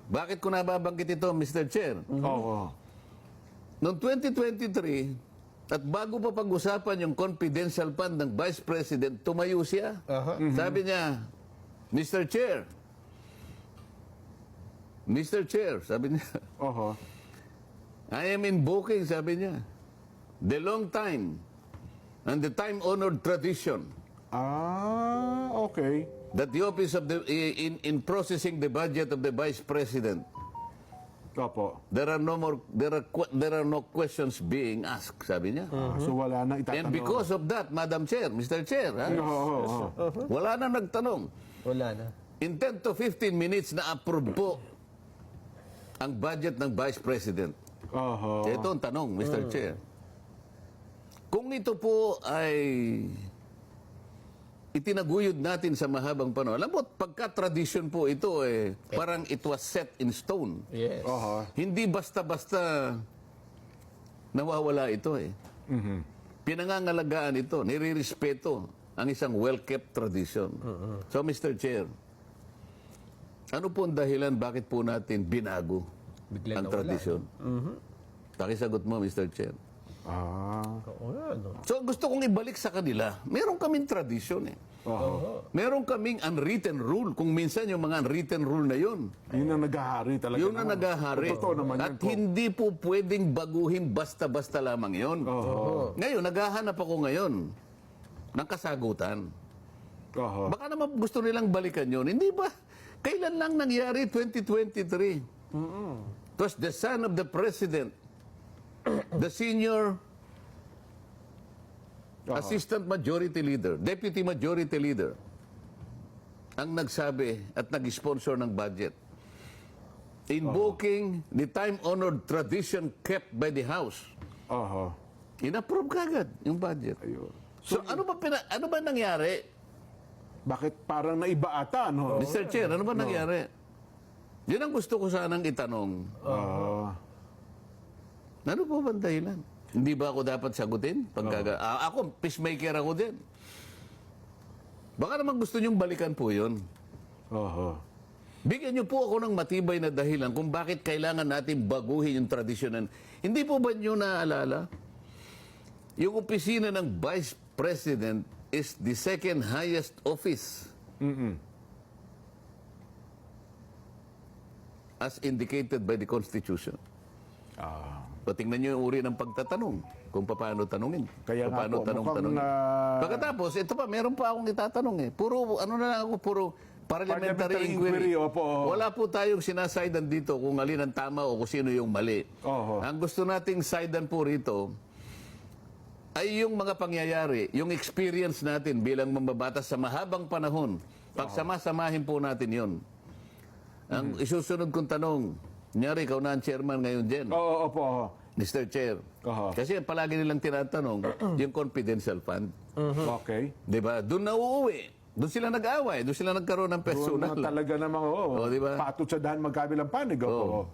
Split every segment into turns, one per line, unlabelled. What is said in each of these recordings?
Bakit ko nababanggit ito, Mr. Chair?
Oo.
Noong 2023, at bago pa pag-usapan yung confidential fund ng Vice President, tumayo siya. Sabi niya, Mr. Chair, sabi niya,
Oo.
I am invoking, sabi niya, the long time and the time-honored tradition
Okay.
that the office of the in processing the budget of the Vice President,
Opo.
there are no questions being asked, sabi niya.
So wala nang itatanong.
And because of that, Madam Chair, Mr. Chair, ha,
Oo.
wala na nagtanong.
Wala na.
In 10 to 15 minutes na approve po ang budget ng Vice President.
Oo.
Ito ang tanong, Mr. Chair. Kung ito po ay itinaguyod natin sa mahabang panahon, alam mo, pagka-tradition po ito, parang it was set in stone.
Yes.
Oo.
Hindi basta-basta nawawala ito Pinangangalagaan ito, nirirespeto ang isang well-kept tradition. So, Mr. Chair, ano po ang dahilan bakit po natin binago
Bigla
ang
nawala,
tradisyon? Pakisagot mo, Mr. Chair.
Oo, ano.
So, gusto kong ibalik sa kanila. Meron kaming tradisyon Meron kaming unwritten rule. Kung minsan yung mga unwritten rule na yun,
Yun ang naghahari talaga.
yun ang naghahari.
Totoo naman
At
yun po.
hindi po pwedeng baguhin basta-basta lamang yun. Ngayon, naghahanap ako ngayon ng kasagutan.
Oo.
Baka naman gusto nilang balikan yun. Hindi ba? Kailan lang nangyari? 2023. It was the son of the president, the senior assistant majority leader, deputy majority leader, ang nagsabi at nag-sponsor ng budget. Invoking the time-honored tradition kept by the House.
Oo.
In-approve kagad yung budget.
Ayun.
So, ano ba nangyari?
Bakit parang naiba ata, no?
Mr. Chair, ano ba nangyari? Yun ang gusto ko sanang itanong. Ano po ba ang dahilan? Hindi ba ako dapat sagutin? Ako, peacemaker ako din. Baka naman gusto niyong balikan po yun.
Oo.
Bigyan niyo po ako ng matibay na dahilan kung bakit kailangan natin baguhin yung tradisyonan. Hindi po ba niyo naalala? Yung opisina ng Vice President is the second highest office as indicated by the Constitution. So, tingnan niyo yung uri ng pagtatanong kung paano tanungin.
Kaya nga
paano
po,
tanong-tanongin.
mukhang,
Pagkatapos, ito pa, meron pa akong itatanong Puro, ano na lang ako, puro parliamentary inquiry.
Opo.
Wala po tayong sinasaydan dito kung alin ang tama o kung sino yung mali.
Oho.
Ang gusto nating saydan po rito ay yung mga pangyayari, yung experience natin bilang mambabatas sa mahabang panahon. Pagsama-samahin po natin yun. Ang isusunod kong tanong, Nyari, ikaw na ang chairman ngayon dyan,
Oo, opo.
Mr. Chair.
Oho.
Kasi palagi nilang tinatanong yung confidential fund.
Okay.
Di ba? Doon na uuwi. Doon sila nag-away. Doon sila nagkaroon ng
Doon
personal.
na talaga namang,
Oo, di ba?
patut sa dahan magkabilang panig. Oo.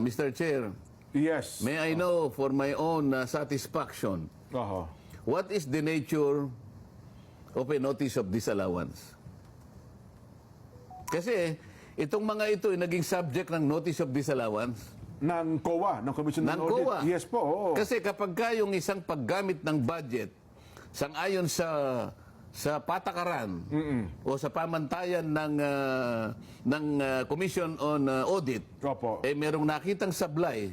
Mr. Chair,
Yes.
may I know for my own satisfaction,
Oho.
what is the nature of a notice of disallowance? Kasi itong mga ito ay naging subject ng notice of disallowance
Ng COA, ng Commission
ng
on Audit.
COA.
Yes po, oo.
Kasi kapag ka yung isang paggamit ng budget sang-ayon sa patakaran o sa pamantayan ng Commission on Audit,
Opo.
merong nakitang sablay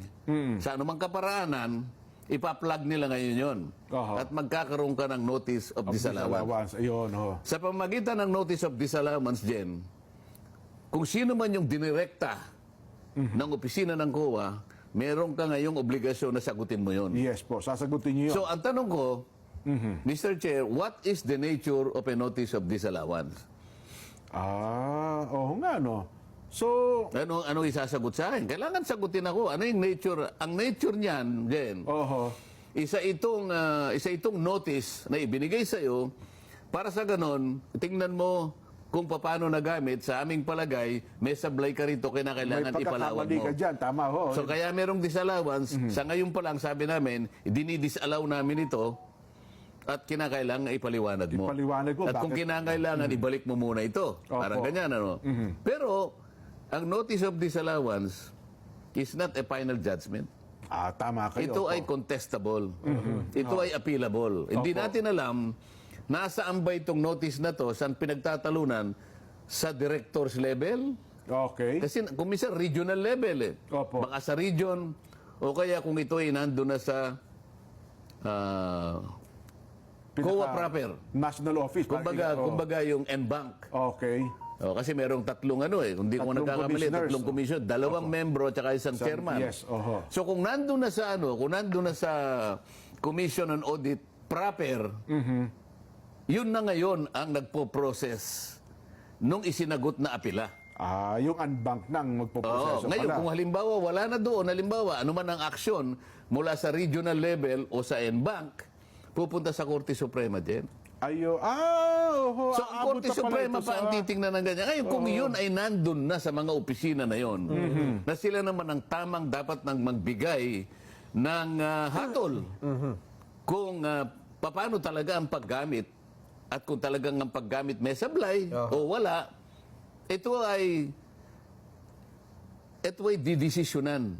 sa anumang kaparaanan, ipa-plug nila ngayon yon.
Oho.
At magkakaroon ka ng notice of disallowance.
Ayun, ho.
Sa pamagitan ng notice of disallowance, Jen, kung sino man yung dinirekta ng opisina ng COA, meron ka ngayong obligasyon na sagutin mo yon.
Yes po, sasagutin niyo yun.
So, ang tanong ko, Mr. Chair, what is the nature of a notice of disallowance?
Oo nga, no. So,
Ano isasagot sa akin? Kailangan sagutin ako. Ano yung nature? Ang nature niyan, Jen,
oho.
isa itong notice na ibinigay sa iyo para sa ganon, tingnan mo kung paano nagamit. Sa aming palagay, may sablay ka rito, kinakailangan
May
ipalawag
pagkakamali
mo.
ka dyan, tama ho.
So kaya merong disallowance, sa ngayon pa lang sabi namin, dinidisallow namin ito at kinakailangan ipaliwanag mo.
Ipaliwanag mo,
At kung
bakit?
kinakailangan, ibalik mo muna ito. Parang ganyan, ano? Pero, ang notice of disallowance is not a final judgment.
Tama kayo.
Ito ay contestable. Ito ay appealable. Hindi natin alam nasaan ba itong notice na to, saan pinagtatalunan, sa director's level?
Okay.
Kasi kung minsan regional level eh.
Opo.
Baka sa region, o kaya kung ito ay nandun na sa COA proper.
National Office.
Kumbaga yung NBank.
Okay.
Kasi merong tatlong kung di ko
Tatlong
nagkakamali,
commissioners.
tatlong commission, dalawang membro at saka isang chairman.
Yes,
So kung nandun na sa kung nandun na sa Commission on Audit proper, yun na ngayon ang nagpo-process nung isinagot na apila.
Yung unbank nang magpo-proseso
Ngayon,
pala.
kung halimbawa wala na doon, halimbawa, anuman ang aksyon mula sa regional level o sa NBank, pupunta sa Korte Suprema din. So, ang Korte Suprema pa ang titingnan ng ganyan. Ngayon, kung yun ay nandun na sa mga opisina na yun, na sila naman ang tamang dapat nang magbigay ng hatol kung paano talaga ang paggamit at kung talagang ang paggamit may sablay o wala, ito ay didesisyonan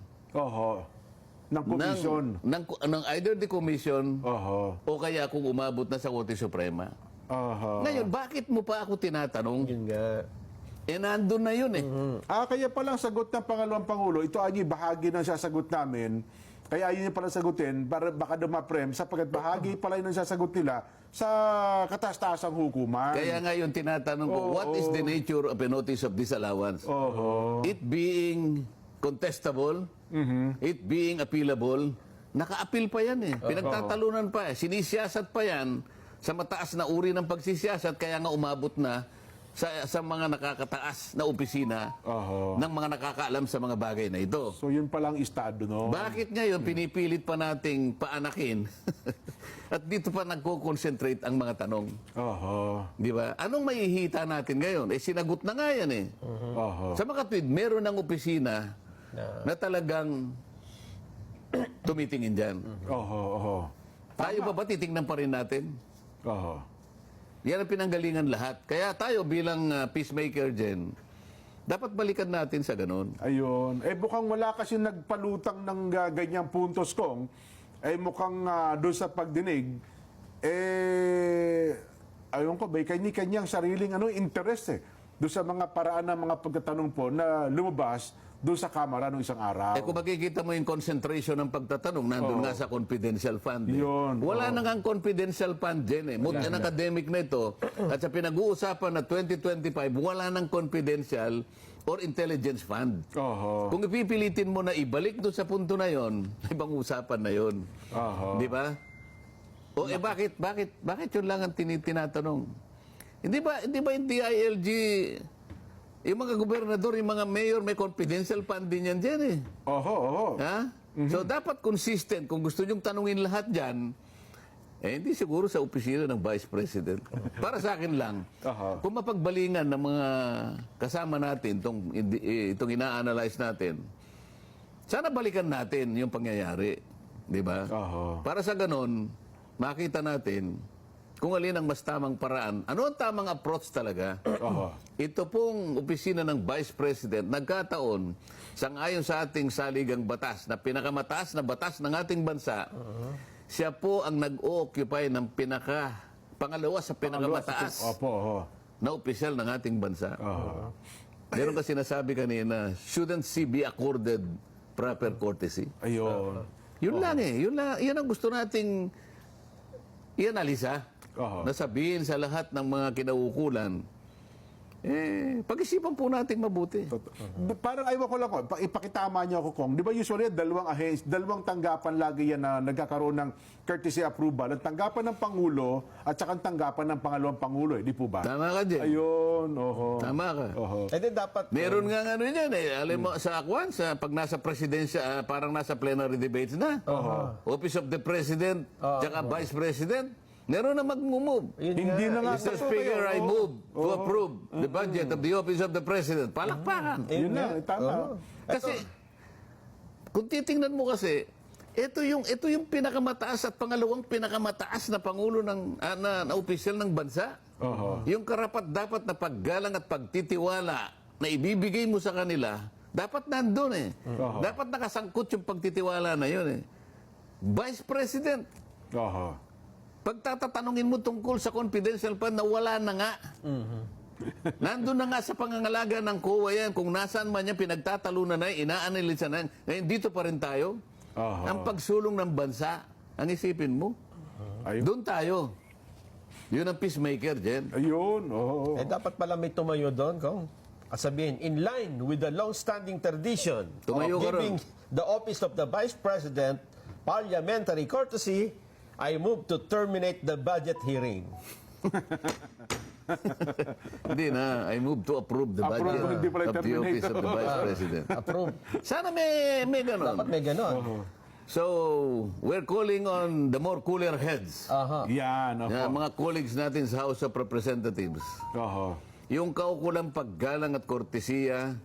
Ng komisyon.
ng either the commission
Oho.
o kaya kung umabot na sa Korte Suprema. Ngayon, bakit mo pa ako tinatanong?
Yun nga.
Nandun na yun eh.
Kaya palang sagot ng Pangalawang Pangulo, ito ay bahagi ng sasagot namin. Kaya yun yung pala sagutin, para baka dumaprem, sapagkat bahagi pala yun ang sasagot nila sa kataas-taasang hukuman.
Kaya nga yung tinatanong ko, what is the nature of a notice of disallowance? It being contestable, it being appealable, naka-appeal pa yan eh. Pinagtatalunan pa eh. Sinisiyasat pa yan sa mataas na uri ng pagsisiyasat, kaya nga umabot na sa mga nakakataas na opisina ng mga nakakaalam sa mga bagay na ito.
So yun palang estado, no?
Bakit ngayon pinipilit pa nating paanakin at dito pa nagko-concentrate ang mga tanong? Di ba? Anong maihita natin ngayon? Sinagot na nga yan eh. Sa makatwid, meron ng opisina na talagang tumitingin dyan. Tayo ba titingnan pa rin natin? Yan ang pinanggalingan lahat. Kaya tayo bilang peacemaker dyan, dapat balikan natin sa ganun.
Ayun. Mukhang wala kasi nagpalutang ng ganyang puntos kong. Mukhang doon sa pagdinig, ayun ko, may kanya-kanyang sariling interest doon sa mga paraan ng mga pagtatanong po na lumabas doon sa Kamara noong isang araw.
Kung makikita mo yung concentration ng pagtatanong, nandun nga sa confidential fund.
Yun.
Wala na nga confidential fund din eh. Ang academic na ito, at sa pinag-uusapan na 2025, wala nang confidential or intelligence fund. Kung ipipilitin mo na ibalik doon sa punto na yon, ibang usapan na yon. Di ba? Bakit yun lang ang tinatanong? Hindi ba yung DILG, yung mga gobernador, yung mga mayor, may confidential fund din yan dyan eh. Ha? So dapat consistent. Kung gusto nyong tanungin lahat dyan, hindi siguro sa opisina ng Vice President. Para sa akin lang, kung mapagbalingan ng mga kasama natin, itong ina-analyze natin, sana balikan natin yung pangyayari. Di ba? Para sa ganon, makita natin kung alin ang mas tamang paraan. Ano ang tamang approach talaga? Ito pong opisina ng Vice President, nagkataon, sangayon sa ating saligang batas, na pinakamataas na batas ng ating bansa, siya po ang nag-occupy ng pangalawa sa pinakamataas na opisyal ng ating bansa. Meron kasi sinasabi kanina, shouldn't she be accorded proper courtesy?
Ayun.
Yun lang eh. Yan ang gusto nating i-analisa. Nasabihin sa lahat ng mga kinaukulan, pag-isipan po natin mabuti.
Parang ayaw ko lang, ipakitama niyo ako, Kong. Di ba usually dalawang tanggapan lagi yan na nagkakaroon ng courtesy approval. Ang tanggapan ng Pangulo at saka ang tanggapan ng Pangalawang Pangulo, di po ba?
Tama ka dyan.
Ayun,
Tama ka.
Dapat...
Meron nga yan eh. Alam mo, sa Akwan, pag nasa presidensya, parang nasa plenary debates na. Office of the President, tsaka Vice President, meron na mag-move.
Hindi na nga.
Mr. Speaker, I move to approve the budget of the Office of the President. Palakpakan.
Yun na, tama.
Kasi, kung titingnan mo kasi, ito yung pinakamataas at pangalawang pinakamataas na pangulo na opisyal ng bansa. Yung karapat dapat na paggalang at pagtitiwala na ibibigay mo sa kanila, dapat nandun eh.
Oo.
Dapat nakasangkot yung pagtitiwala na yun eh. Vice President,
Oho.
pagtatatanungin mo tungkol sa confidential fund na wala na nga. Nandun na nga sa pangangalaga ng COA yan. Kung nasaan man yan, pinagtatalunan na yan, inaanalisa na yan. Ngayon, dito pa rin tayo.
Oho.
Ang pagsulong ng bansa, ang isipin mo,
Ayun.
doon tayo. Yun ang peacemaker, Jen.
Ayun. Oo.
Eh, dapat pala may tumayo doon, Kong. Sabihin, in line with the long-standing tradition
Tumayo
of
ka
giving the office of the Vice President parliamentary courtesy, I move to terminate the budget hearing.
Hindi na. I move to approve the
Approve,
budget
hindi pala
of the
terminate.
office of the Vice President.
Approve.
Sana may ganon.
Dapat may ganon.
So, we're calling on the more cooler heads.
Aha.
Yan.
Na
Oho.
mga colleagues natin sa House of Representatives.
Oho.
Yung kaukulang paggalang at kortesiya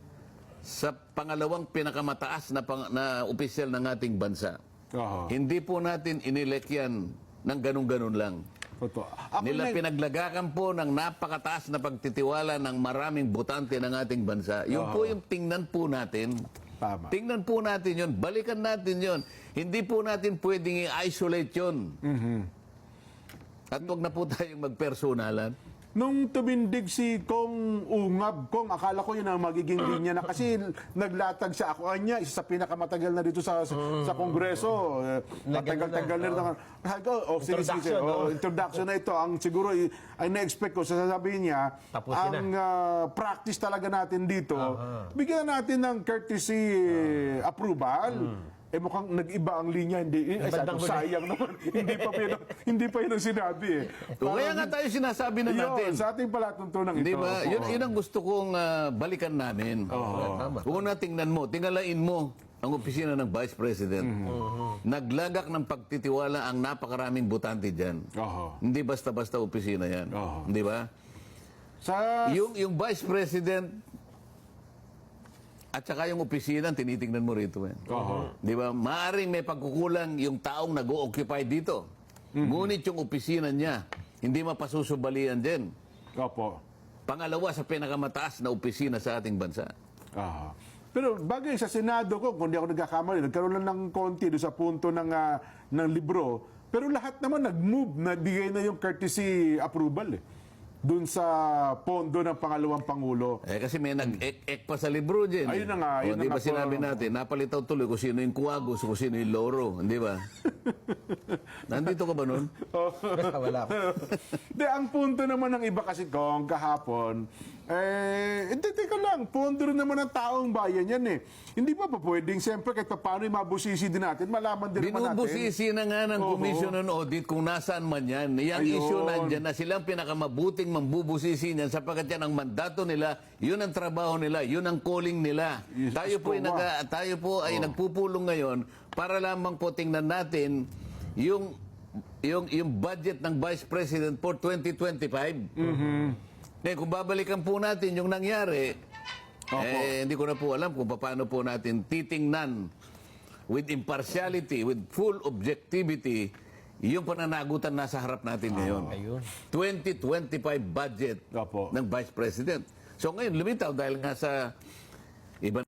sa pangalawang pinakamataas na opisyal ng ating bansa.
Oho.
Hindi po natin inelect yan ng ganun-ganun lang.
Totoo. Ako
Nila
na-
pinaglagakan po ng napakataas na pagtitiwala ng maraming botante ng ating bansa. Yun po yung tingnan po natin.
Tama.
Tingnan po natin yun. Balikan natin yun. Hindi po natin pwedeng i-isolate yun. At huwag na po tayong magpersonalan.
Nung tumindig si Kong Ungab, Kong, akala ko yun ang magiging linya na kasi naglatag siya. Ako niya, isa sa pinakamatagal na dito sa Kongreso. Matagal-tagal na rin. Sige, sige.
Introduction, no?
Introduction na ito. Ang siguro ay na-expect ko, sasabihin niya,
Tapusin
ang practice talaga natin dito, bigyan natin ng courtesy approval. Eh mukhang nag-iba ang linya, hindi.
Bandang huli.
Sayang naman. hindi pa yun ang sinabi eh.
O kaya nga tayo sinasabi na natin.
Yun, sa ating palatuntunan ito.
Di ba?
Oo.
Yun ang gusto kong balikan namin.
Tama.
Kung tingnan mo, tingalain mo ang opisina ng Vice President. Naglagak ng pagtitiwala ang napakaraming botante dyan.
Oho.
Hindi basta-basta opisina yan.
Oo.
Di ba?
Sa
Yung Vice President at saka yung opisina, tinitingnan mo rito.
Oho.
Di ba? Maaring may pagkukulang yung taong nag-o-occupy dito. Ngunit yung opisina niya, hindi mapasusubalian din.
Opo.
Pangalawa sa pinakamataas na opisina sa ating bansa.
Aha. Pero bagay sa Senado ko, kung di ako nagkakamali, nagkaroon lang ng konti doon sa punto ng libro. Pero lahat naman nag-move, nabigay na yung courtesy approval eh. Doon sa pondo ng pangalawang Pangulo.
Eh kasi may nag-ek pa sa libro dyan.
Ayun na nga, ayun
Di
na
ba
nga po.
sinabi natin, napalitaw tuloy kung sino yung kuwagos, kung sino yung loro. Hindi ba? Nandito ka ba nun?
Wala ko.
De, ang punto naman ng iba kasi kong kahapon, teka lang, pondo rin naman ng taong bayan yan eh. Hindi ba pwedeng, siyempre, kahit paano yung mabusisi din natin, malaman din naman natin.
Binubusisi na nga ng Commission on Audit kung nasaan man yan. Yang
Ayun.
issue nandyan na silang pinakamabuting mambubusisi niyan sapagkat yan ang mandato nila, yun ang trabaho nila, yun ang calling nila.
Yes,
Tayo po ay nagpupulong ngayon para lamang po tingnan natin yung budget ng Vice President for 2025. Ngayon, kung babalikan po natin yung nangyari, hindi ko na po alam kung paano po natin titingnan with impartiality, with full objectivity, yung pananagutan nasa harap natin ngayon.
Ayun.
2025 budget
Opo.
ng Vice President. So ngayon, lumitaw dahil nga sa iba